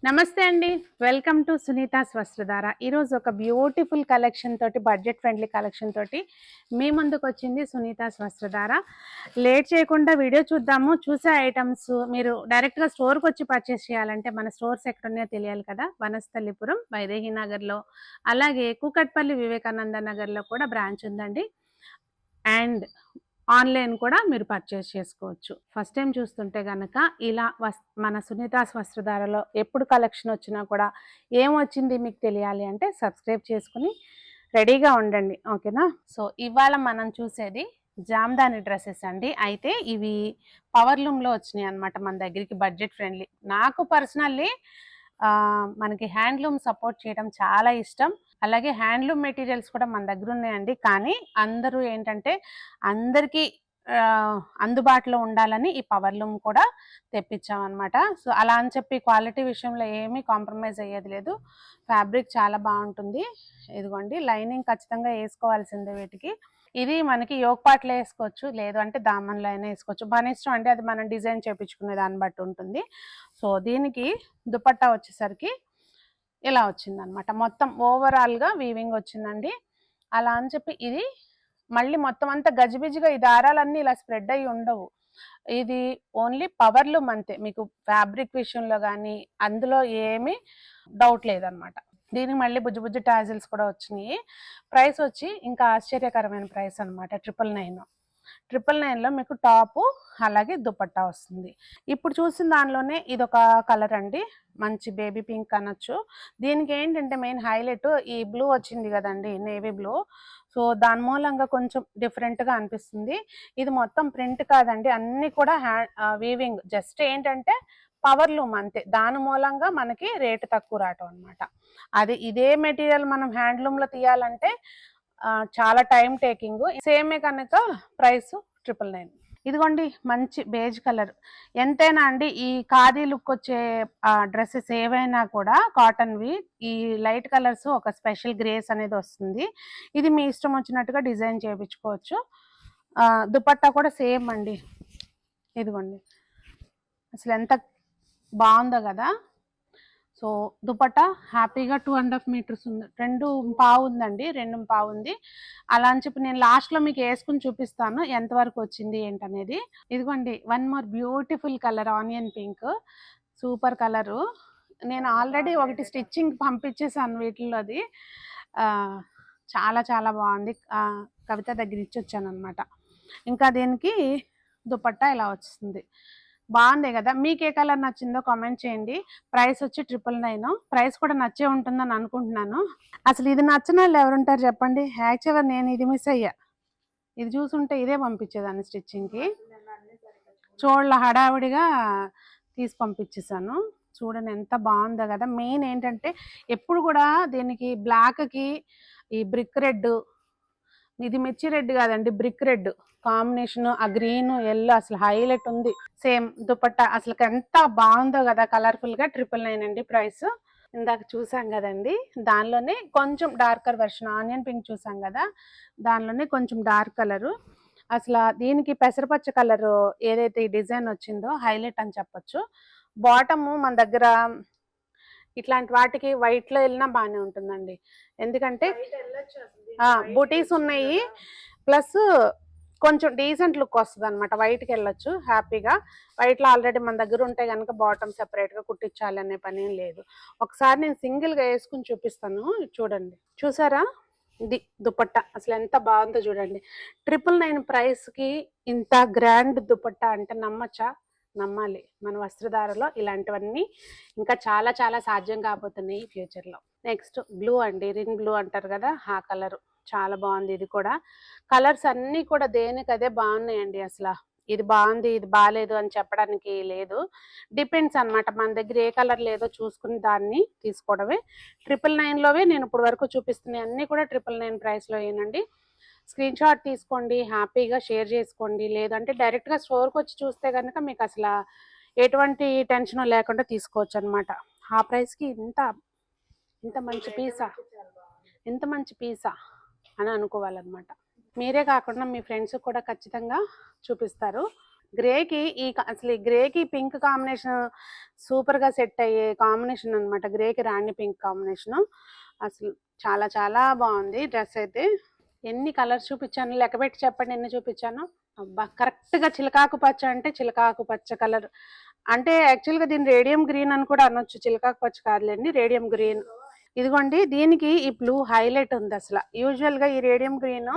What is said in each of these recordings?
నమస్తే అండి. Welcome to Sunita's Vastradhara. ఈరోజు ఒక బ్యూటిఫుల్ కలెక్షన్ తోటి, బడ్జెట్ ఫ్రెండ్లీ కలెక్షన్ తోటి మీ ముందుకు వచ్చింది సునీతాస్ వస్త్రధార. లేట్ చేయకుండా వీడియో చూద్దాము. చూసే ఐటమ్స్ మీరు డైరెక్ట్గా స్టోర్కి వచ్చి పర్చేస్ చేయాలంటే మన స్టోర్స్ ఎక్కడున్నాయో తెలియాలి కదా. వనస్థలిపురం, వైదేహి నగర్లో, అలాగే కూకట్పల్లి వివేకానంద నగర్లో కూడా బ్రాంచ్ ఉందండి. అండ్ ఆన్లైన్ కూడా మీరు పర్చేస్ చేసుకోవచ్చు. ఫస్ట్ టైం చూస్తుంటే కనుక ఇలా మన సునీతాస్ వస్త్రధారలో ఎప్పుడు కలెక్షన్ వచ్చినా కూడా ఏమొచ్చింది మీకు తెలియాలి అంటే సబ్స్క్రైబ్ చేసుకుని రెడీగా ఉండండి, ఓకేనా. సో ఇవాళ మనం చూసేది జామ్దాని డ్రెస్సెస్ అండి. అయితే ఇవి పవర్లూమ్లో వచ్చినాయి అనమాట మన దగ్గరికి, బడ్జెట్ ఫ్రెండ్లీ. నాకు పర్సనల్లీ మనకి హ్యాండ్లూమ్ సపోర్ట్ చేయడం చాలా ఇష్టం. అలాగే హ్యాండ్లూమ్ మెటీరియల్స్ కూడా మన దగ్గర ఉన్నాయండి. కానీ అందరూ ఏంటంటే అందరికీ అందుబాటులో ఉండాలని ఈ పవర్లూమ్ కూడా తెప్పించామన్నమాట. సో అలా అని చెప్పి క్వాలిటీ విషయంలో ఏమీ కాంప్రమైజ్ అయ్యేది లేదు. ఫ్యాబ్రిక్ చాలా బాగుంటుంది. ఇదిగోండి, లైనింగ్ ఖచ్చితంగా వేసుకోవాల్సిందే వీటికి. ఇది మనకి యోగ్ పార్ట్లో వేసుకోవచ్చు, లేదు అంటే దామన్లో అయినా వేసుకోవచ్చు, మన ఇష్టం అండి. అది మనం డిజైన్ చేయించుకునే దాన్ని బట్టి ఉంటుంది. సో దీనికి దుపట్టా వచ్చేసరికి ఇలా వచ్చిందనమాట. మొత్తం ఓవరాల్గా వీవింగ్ వచ్చిందండి. అలా అని చెప్పి ఇది మళ్ళీ మొత్తం అంతా గజిబిజిగా ఈ దారాలన్నీ ఇలా స్ప్రెడ్ అయ్యి ఉండవు. ఇది ఓన్లీ పవర్లూమ్ అంతే. మీకు ఫ్యాబ్రిక్ విషయంలో కానీ అందులో ఏమీ డౌట్ లేదనమాట. దీనికి మళ్ళీ బుజ్జి టాజిల్స్ కూడా వచ్చినాయి. ప్రైస్ వచ్చి ఇంకా ఆశ్చర్యకరమైన ప్రైస్ అనమాట, 999లో మీకు టాపు అలాగే దుపట్టా వస్తుంది. ఇప్పుడు చూసిన దానిలోనే ఇదొక కలర్ అండి, మంచి బేబీ పింక్ అనొచ్చు. దీనికి ఏంటంటే మెయిన్ హైలైట్ ఈ బ్లూ వచ్చింది కదండి, నేవీ బ్లూ. సో దాని మూలంగా కొంచెం డిఫరెంట్గా అనిపిస్తుంది. ఇది మొత్తం ప్రింట్ కాదండి, అన్నీ కూడా వీవింగ్. జస్ట్ ఏంటంటే పవర్లూమ్ అంతే. దాని మూలంగా మనకి రేటు తక్కువ రావటం అనమాట. అది ఇదే మెటీరియల్ మనం హ్యాండ్లూమ్లో తీయాలంటే చాలా టైం టేకింగ్. సేమే కనుక ప్రైస్ 999. ఇదిగోండి, మంచి బేజ్ కలర్. ఎంతైనా అండి ఈ ఖాదీ లుక్ వచ్చే డ్రెస్సెస్ ఏవైనా కూడా కాటన్వి, ఈ లైట్ కలర్స్ ఒక స్పెషల్ గ్రేస్ అనేది వస్తుంది. ఇది మీ ఇష్టం వచ్చినట్టుగా డిజైన్ చేయించుకోవచ్చు. దుపట్టా కూడా సేమ్ అండి. ఇదిగోండి, అసలు ఎంత బాగుందో కదా. సో దుపట్టా హ్యాపీగా 2.5 మీటర్స్ ఉంది, 2.5 ఉందండి, 2.5 ఉంది. అలా అని చెప్పి నేను లాస్ట్లో మీకు వేసుకుని చూపిస్తాను ఎంతవరకు వచ్చింది ఏంటనేది. ఇదిగోండి, one more beautiful colour, onion pink, super colour. నేను ఆల్రెడీ ఒకటి స్టిచ్చింగ్ పంపించేసాను వీటిల్లోది. చాలా చాలా బాగుంది. కవిత దగ్గర ఇచ్చి వచ్చాను అనమాట. ఇంకా దీనికి దుపట్టా ఇలా వస్తుంది. బాగుంది కదా. మీకు ఏ కలర్ నచ్చిందో కామెంట్ చేయండి. ప్రైస్ వచ్చి 999. ప్రైస్ కూడా నచ్చే ఉంటుందని అనుకుంటున్నాను. అసలు ఇది నచ్చిన వాళ్ళు ఎవరుంటారు చెప్పండి. యాక్చువల్గా నేను ఇది మిస్ అయ్యా. ఇది చూసుంటే ఇదే పంపించేదాన్ని స్టిచ్చింగ్కి. చూడల హడావిడిగా తీసి పంపించేసాను. చూడండి ఎంత బాగుందో కదా. మెయిన్ ఏంటంటే ఎప్పుడు కూడా దీనికి బ్లాక్కి ఈ బ్రిక్ రెడ్, ఇది మిర్చి రెడ్ కాదండి, బ్రిక్ రెడ్ కాంబినేషన్, ఆ గ్రీన్ ఎల్లో అసలు హైలైట్ ఉంది. సేమ్ దుపట్టా అసలు ఎంత బాగుందో కదా, కలర్ఫుల్ గా. 999 అండి ప్రైస్. ఇందాక చూసాం కదండి, దానిలోనే కొంచెం డార్కర్ వెర్షన్ ఆనియన్ పింక్ చూసాం కదా, దానిలోనే కొంచెం డార్క్ కలరు. అసలు దీనికి పెసరపచ్చ కలరు ఏదైతే ఈ డిజైన్ వచ్చిందో హైలైట్ అని చెప్పొచ్చు. బాటము మన దగ్గర ఇట్లాంటి వాటికి వైట్లో వెళ్ళినా బాగానే ఉంటుందండి. ఎందుకంటే బుటీస్ ఉన్నాయి, ప్లస్ కొంచెం డీసెంట్ లుక్ వస్తుంది అనమాట. వైట్కి వెళ్ళొచ్చు హ్యాపీగా. వైట్లో ఆల్రెడీ మన దగ్గర ఉంటే కనుక బాటమ్ సెపరేట్గా కుట్టించాలి అనే పని ఏం లేదు. ఒకసారి నేను సింగిల్గా వేసుకుని చూపిస్తాను, చూడండి. చూసారా, ఇది దుపట్టా అసలు ఎంత బాగుందో చూడండి. 999 ప్రైస్కి ఇంత గ్రాండ్ దుపట్టా అంటే నమ్మచ్చా? నమ్మాలి. మన వస్త్రధారలో ఇలాంటివన్నీ ఇంకా చాలా చాలా సాధ్యం కాబోతున్నాయి ఫ్యూచర్లో. నెక్స్ట్ బ్లూ అండి, రిన్ బ్లూ అంటారు కదా, ఆ కలర్ చాలా బాగుంది. ఇది కూడా కలర్స్ అన్నీ కూడా దేనికదే బాగున్నాయండి. అసలు ఇది బాగుంది ఇది బాగాలేదు అని చెప్పడానికి లేదు, డిపెండ్స్ అనమాట. మన దగ్గర ఏ కలర్ లేదో చూసుకుని దాన్ని తీసుకోవడమే. 999లోవే నేను ఇప్పుడు వరకు చూపిస్తున్నాయి అన్నీ కూడా 999 ప్రైస్లో ఏనండి. స్క్రీన్ షాట్ తీసుకోండి, హ్యాపీగా షేర్ చేసుకోండి. లేదంటే డైరెక్ట్గా స్టోర్కి వచ్చి చూస్తే కనుక మీకు అసలు ఎటువంటి టెన్షన్ లేకుండా తీసుకోవచ్చు అనమాట. ఆ ప్రైస్కి ఇంత ఇంత మంచి పీసా, ఎంత మంచి పీసా అని అనుకోవాలన్నమాట. మీరే కాకుండా మీ ఫ్రెండ్స్ కూడా ఖచ్చితంగా చూపిస్తారు. గ్రేకి అసలు ఈ గ్రేకి పింక్ కాంబినేషన్ సూపర్ గా సెట్ అయ్యే కాంబినేషన్ అనమాట. గ్రేకి రాణి పింక్ కాంబినేషన్ అసలు చాలా చాలా బాగుంది డ్రెస్ అయితే. ఎన్ని కలర్స్ చూపించాను లెక్క పెట్టి చెప్పండి ఎన్ని చూపించాను. అబ్బా కరెక్ట్ గా చిలకాకు పచ్చ అంటే చిలకాకు పచ్చ కలర్. అంటే యాక్చువల్ గా దీన్ని రేడియం గ్రీన్ అని కూడా అనొచ్చు, చిలకాకు పచ్చ కాదులేండి రేడియం గ్రీన్. ఇదిగోండి దీనికి ఈ బ్లూ హైలైట్ ఉంది. అసలు యూజువల్ గా ఈ రేడియం గ్రీన్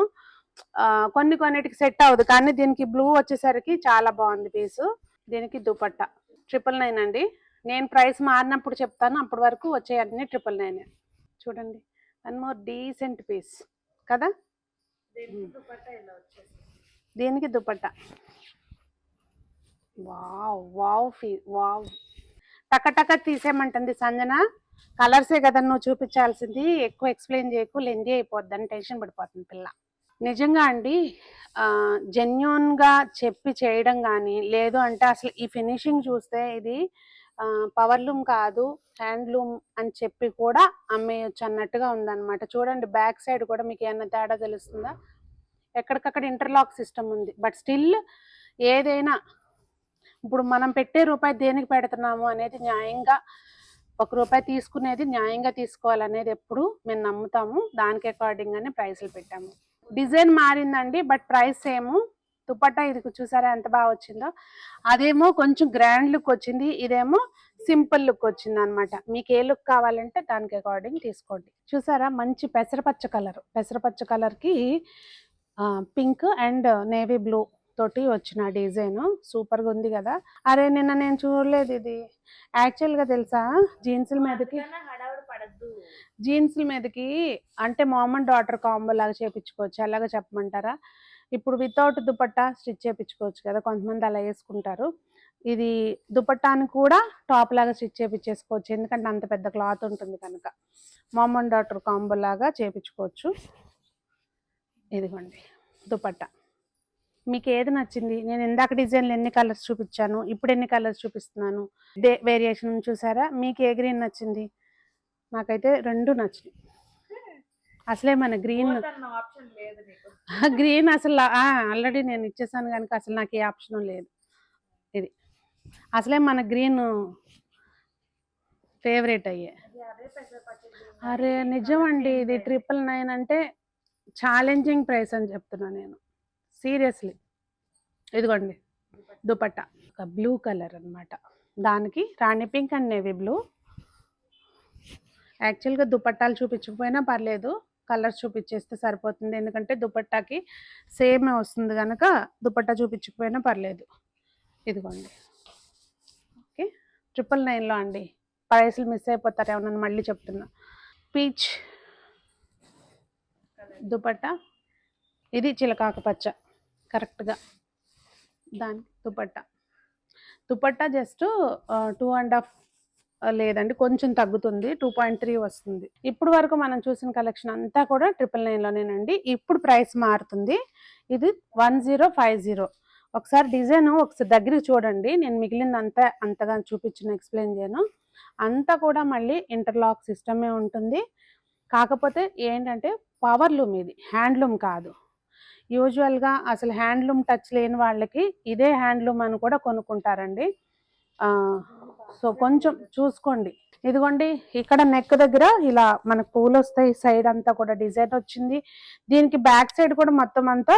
కొన్నిటికి సెట్ అవ్వదు, కానీ దీనికి బ్లూ వచ్చేసరికి చాలా బాగుంది పీసు. దీనికి దుపట్టా 999 అండి. నేను ప్రైస్ మారినప్పుడు చెప్తాను, అప్పటి వరకు వచ్చే అన్ని 999. చూడండి వన్ మోర్ డీసెంట్ పీస్ కదా. దీనికి దుపట్టా వావ్ వావ్ వావ్. టక టక తీసేయమంటుంది సంజన. కలర్సే కదా నువ్వు చూపించాల్సింది, ఎక్కువ ఎక్స్ప్లెయిన్ చేయకు, లెంజీ అయిపోద్దని టెన్షన్ పడిపోతుంది పిల్ల. నిజంగా అండి జెన్యున్ గా చెప్పి చేయడం కానీ లేదు అంటే అసలు ఈ ఫినిషింగ్ చూస్తే ఇది పవర్లూమ్ కాదు హ్యాండ్లూమ్ అని చెప్పి కూడా అమ్మేయచ్చు అన్నట్టుగా ఉందన్నమాట. చూడండి బ్యాక్ సైడ్ కూడా మీకు ఏమన్నా తేడా తెలుస్తుందా, ఎక్కడికక్కడ ఇంటర్లాక్ సిస్టమ్ ఉంది. బట్ స్టిల్ ఏదైనా ఇప్పుడు మనం పెట్టే రూపాయి దేనికి పెడుతున్నాము అనేది న్యాయంగా, ₹1 తీసుకునేది న్యాయంగా తీసుకోవాలనేది ఎప్పుడు మేము నమ్ముతాము. దానికి అకార్డింగ్ గానే ప్రైస్లు పెట్టాము. డిజైన్ మారిందండి బట్ ప్రైస్ సేమ్. దుపట్టా ఇది చూసారా ఎంత బాగా వచ్చిందో. అదేమో కొంచెం గ్రాండ్ లుక్ వచ్చింది, ఇదేమో సింపుల్ లుక్ వచ్చింది అనమాట. మీకు ఏ లుక్ కావాలంటే దానికి అకార్డింగ్ తీసుకోండి. చూసారా మంచి పెసరపచ్చ కలర్, పెసరపచ్చ కలర్కి పింక్ అండ్ నేవీ బ్లూ తోటి వచ్చిన డిజైన్ సూపర్గా ఉంది కదా. అరే నిన్న నేను చూడలేదు ఇది. యాక్చువల్గా తెలుసా జీన్స్ల మీదకి అంటే మామ్ అండ్ డాటర్ కాంబో లాగా చేయించుకోవచ్చు, అలాగా చెప్పమంటారా. ఇప్పుడు వితౌట్ దుపట్టా స్టిచ్ చేయించుకోవచ్చు కదా, కొంతమంది అలా వేసుకుంటారు. ఇది దుపట్టాని కూడా టాప్ లాగా స్టిచ్ చేయించేసుకోవచ్చు, ఎందుకంటే అంత పెద్ద క్లాత్ ఉంటుంది కనుక. మామ్ అండ్ డాటర్ కాంబో లాగా చేయించుకోవచ్చు. ఇదిగోండి దుపట్టా. మీకు ఏది నచ్చింది? నేను ఇందాక డిజైన్లు ఎన్ని కలర్స్ చూపించాను, ఇప్పుడు ఎన్ని కలర్స్ చూపిస్తున్నాను, వేరియేషన్ చూసారా. మీకు ఏ గ్రీన్ నచ్చింది? నాకైతే రెండు నచ్చినాయి. అసలే మన గ్రీన్ గ్రీన్ అసలు ఆల్రెడీ నేను ఇచ్చేసాను కనుక అసలు నాకు ఏ ఆప్షన్ లేదు. ఇది అసలే మన గ్రీన్ ఫేవరెట్ అయ్యే. అరే నిజం అండి, ఇది 999 అంటే ఛాలెంజింగ్ ప్రైస్ అని చెప్తున్నా నేను సీరియస్లీ. ఇదిగోండి దుపట్టా ఒక బ్లూ కలర్ అనమాట, దానికి రాణి పింక్ అండ్ నేవీ బ్లూ. యాక్చువల్గా దుపట్టాలు చూపించకపోయినా పర్లేదు, కలర్స్ చూపించేస్తే సరిపోతుంది, ఎందుకంటే దుపట్టాకి సేమ్ వస్తుంది కనుక దుపట్టా చూపించకపోయినా పర్లేదు. ఇదిగోండి ఓకే 999లో అండి. ప్రైస్లు మిస్ అయిపోతారేమో నన్ను మళ్ళీ చెప్తున్నా. పీచ్ దుపట్టా, ఇది చిలకాకు పచ్చ కరెక్ట్గా దానికి దుపట్టా జస్ట్ 2.5 లేదండి కొంచెం తగ్గుతుంది, 2.3 వస్తుంది. ఇప్పుడు వరకు మనం చూసిన కలెక్షన్ అంతా కూడా 999లోనేనండి. ఇప్పుడు ప్రైస్ మారుతుంది, ఇది 1050. ఒకసారి డిజైన్ ఒకసారి దగ్గరికి చూడండి, నేను మిగిలింది అంతగా ఎక్స్ప్లెయిన్ చేయను. అంతా కూడా మళ్ళీ ఇంటర్లాక్ సిస్టమే ఉంటుంది. కాకపోతే ఏంటంటే పవర్లూమ్, ఇది హ్యాండ్లూమ్ కాదు. యూజువల్గా అసలు హ్యాండ్లూమ్ టచ్ లేని వాళ్ళకి ఇదే హ్యాండ్లూమ్ అని కూడా కొనుక్కుంటారండి. సో కొంచెం చూసుకోండి. ఇదిగోండి ఇక్కడ నెక్ దగ్గర ఇలా మనకు పూలు వస్తాయి, సైడ్ అంతా కూడా డిజైన్ వచ్చింది. దీనికి బ్యాక్ సైడ్ కూడా మొత్తం అంతా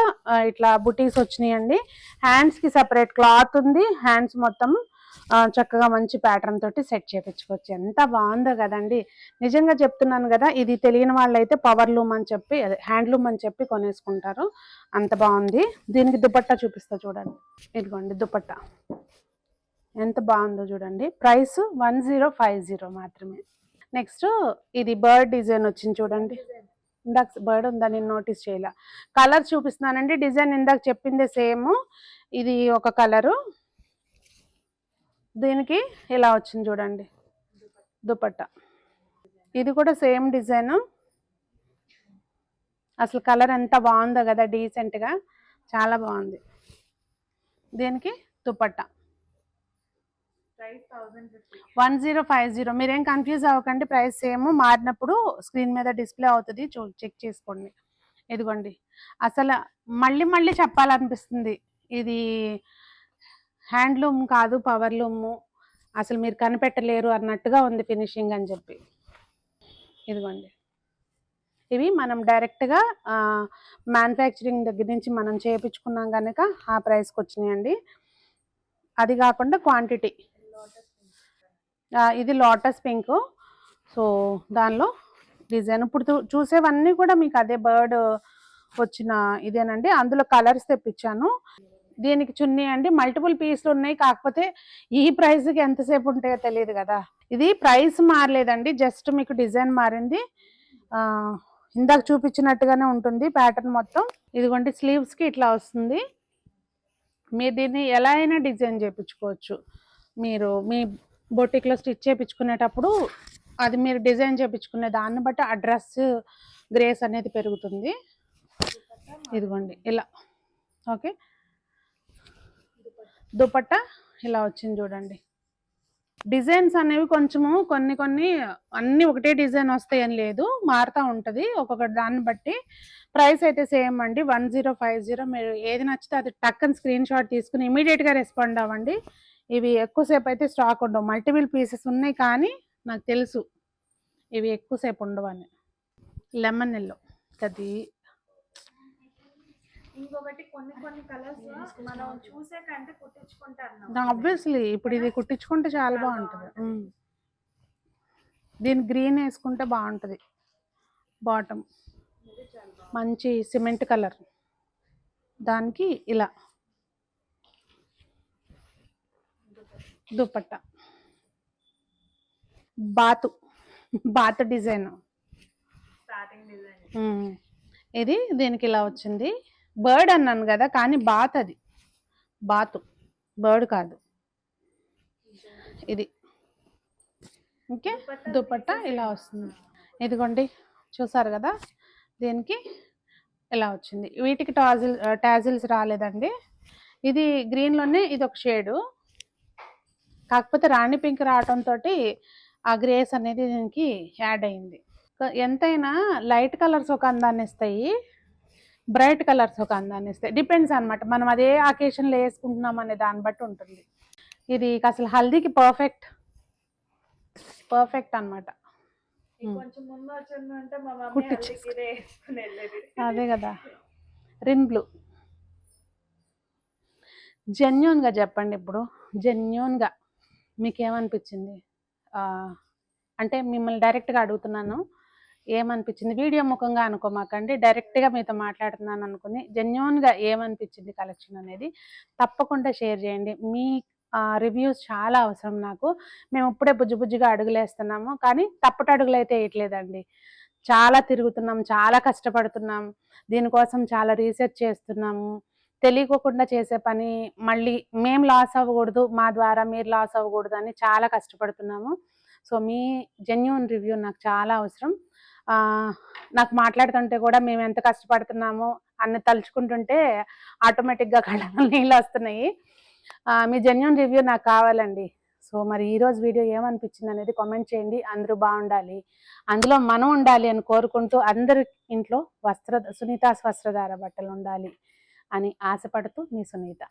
ఇట్లా బుటీస్ వచ్చినాయండి. హ్యాండ్స్కి సపరేట్ క్లాత్ ఉంది, హ్యాండ్స్ మొత్తం చక్కగా మంచి ప్యాటర్న్ తోటి సెట్ చేయించుకోవచ్చు. ఎంత బాగుందో కదండి. నిజంగా చెప్తున్నాను కదా, ఇది తెలియని వాళ్ళైతే పవర్లూమ్ అని చెప్పి అదే హ్యాండ్లూమ్ అని చెప్పి కొనేసుకుంటారు, అంత బాగుంది. దీనికి దుపట్టా చూపిస్తా చూడండి. ఇదిగోండి దుపట్టా ఎంత బాగుందో చూడండి. ప్రైస్ 1050 మాత్రమే. నెక్స్ట్ ఇది బర్డ్ డిజైన్ వచ్చింది చూడండి. ఇందాక బర్డ్ ఉందా నేను నోటీస్ చేయలే. కలర్ చూపిస్తున్నానండి, డిజైన్ ఇందాక చెప్పిందే సేమ్. ఇది ఒక కలరు, దీనికి ఇలా వచ్చింది చూడండి దుపట్టా. ఇది కూడా సేమ్ డిజైన్. అసలు కలర్ ఎంత బాగుందో కదా, డీసెంట్గా చాలా బాగుంది. దీనికి దుపట్టా 1050. మీరేం కన్ఫ్యూజ్ అవ్వకండి, ప్రైస్ సేమ్, మారినప్పుడు స్క్రీన్ మీద డిస్ప్లే అవుతుంది, చెక్ చేసుకోండి. ఇదిగోండి అసలు మళ్ళీ చెప్పాలనిపిస్తుంది, ఇది హ్యాండ్లూమ్ కాదు, పవర్లూమ్, అసలు మీరు కనిపెట్టలేరు అన్నట్టుగా ఉంది ఫినిషింగ్ అని చెప్పి. ఇదిగోండి, ఇవి మనం డైరెక్ట్గా మ్యానుఫ్యాక్చరింగ్ దగ్గర నుంచి మనం చేయించుకున్నాం కనుక ఆ ప్రైస్కి వచ్చినాయండి. అది కాకుండా క్వాంటిటీ, ఇది లోటస్ పింక్. సో దానిలో డిజైన్ ఇప్పుడు చూసేవన్నీ కూడా మీకు అదే బర్డ్ వచ్చిన ఇదేనండి. అందులో కలర్స్ తెప్పించాను. దీనికి చున్నీ అండి మల్టిపుల్ పీస్లు ఉన్నాయి, కాకపోతే ఈ ప్రైస్కి ఎంతసేపు ఉంటాయో తెలియదు కదా. ఇది ప్రైస్ మారలేదండి, జస్ట్ మీకు డిజైన్ మారింది. ఇందాక చూపించినట్టుగానే ఉంటుంది ప్యాటర్న్ మొత్తం. ఇదిగోండి, స్లీవ్స్కి ఇట్లా వస్తుంది. మీరు దీన్ని ఎలా అయినా డిజైన్ చేయించుకోవచ్చు. మీరు మీ బొటిక్లో స్టిచ్ చేయించుకునేటప్పుడు అది మీరు డిజైన్ చేయించుకునే దాన్ని బట్టి ఆ డ్రెస్ గ్రేస్ అనేది పెరుగుతుంది. ఇదిగోండి ఇలా. ఓకే, దుపట్టా ఇలా వచ్చింది చూడండి. డిజైన్స్ అనేవి కొంచెము కొన్ని అన్నీ ఒకటే డిజైన్ వస్తాయని లేదు, మారుతూ ఉంటుంది ఒక్కొక్కటి దాన్ని బట్టి. ప్రైస్ అయితే సేమ్ అండి, 1050. మీరు ఏది నచ్చితే అది టక్కని స్క్రీన్ షాట్ తీసుకుని ఇమీడియట్గా రెస్పాండ్ అవ్వండి. ఇవి ఎక్కువసేపు అయితే స్టాక్ ఉండవు. మల్టిపుల్ పీసెస్ ఉన్నాయి కానీ నాకు తెలుసు ఇవి ఎక్కువసేపు ఉండవని. లెమన్ ఎల్లో అది. ఇంకొకటి కొన్ని కలర్స్ మనం చూసే కంటే కుట్టించుకుంటారు. ఆబ్వియస్లీ ఇప్పుడు ఇది కుట్టించుకుంటే చాలా బాగుంటుంది. దీని గ్రీన్ వేసుకుంటే బాగుంటుంది. బాటమ్ మంచి సిమెంట్ కలర్, దానికి ఇలా దుపట్టా బాతు డిజైన్. ఇది దీనికి ఇలా వచ్చింది. బర్డ్ అన్నాను కదా, కానీ బాత్, అది బాతు, బర్డ్ కాదు ఇది. ఓకే, దుపట్టా ఇలా వస్తుంది. ఇదిగోండి, చూసారు కదా, దీనికి ఇలా వచ్చింది. వీటికి టాజిల్స్ రాలేదండి. ఇది గ్రీన్లోనే ఇది ఒక షేడు, కాకపోతే రాణి పింక్ రావడంతో ఆ గ్రేస్ అనేది దీనికి యాడ్ అయింది. ఎంతైనా లైట్ కలర్స్ ఒక అందాన్ని ఇస్తాయి, బ్రైట్ కలర్స్ ఒక అందాన్ని ఇస్తాయి. డిపెండ్స్ అనమాట, మనం అదే అకేషన్లో వేసుకుంటున్నాం అనే దాన్ని బట్టి ఉంటుంది. ఇది అసలు హల్దీకి పర్ఫెక్ట్ అనమాట. అదే కదా. రిన్ బ్లూ, జెన్యూన్గా చెప్పండి. ఇప్పుడు జెన్యూన్గా మీకేమనిపించింది? అంటే మిమ్మల్ని డైరెక్ట్గా అడుగుతున్నాను, ఏమనిపించింది? వీడియో ముఖంగా అనుకోమాకండి, డైరెక్ట్గా మీతో మాట్లాడుతున్నాను అనుకుని జెన్యూన్గా ఏమనిపించింది కలెక్షన్ అనేది తప్పకుండా షేర్ చేయండి. మీ రివ్యూస్ చాలా అవసరం నాకు. మేము ఇప్పుడే బుజ్జిగా అడుగులేస్తున్నాము, కానీ తప్పటి అడుగులు అయితే వేయట్లేదండి. చాలా తిరుగుతున్నాం, చాలా కష్టపడుతున్నాం, దీనికోసం చాలా రీసెర్చ్ చేస్తున్నాము. తెలియకోకుండా చేసే పని మళ్ళీ మేము లాస్ అవ్వకూడదు, మా ద్వారా మీరు లాస్ అవ్వకూడదు అని చాలా కష్టపడుతున్నాము. సో మీ జెన్యూన్ రివ్యూ నాకు చాలా అవసరం. నాకు మాట్లాడుతుంటే కూడా మేము ఎంత కష్టపడుతున్నామో అన్న తలుచుకుంటుంటే ఆటోమేటిక్గా కళ్ళలో నీళ్ళు వస్తున్నాయి. మీ జెన్యూన్ రివ్యూ నాకు కావాలండి. సో మరి ఈరోజు వీడియో ఏమనిపించింది అనేది కామెంట్ చేయండి. అందరూ బాగుండాలి, అందులో మనం ఉండాలి అని కోరుకుంటూ, అందరి ఇంట్లో సునీతాస్ వస్త్రధార బట్టలు ఉండాలి అని ఆశపడుతూ మీ సునీత.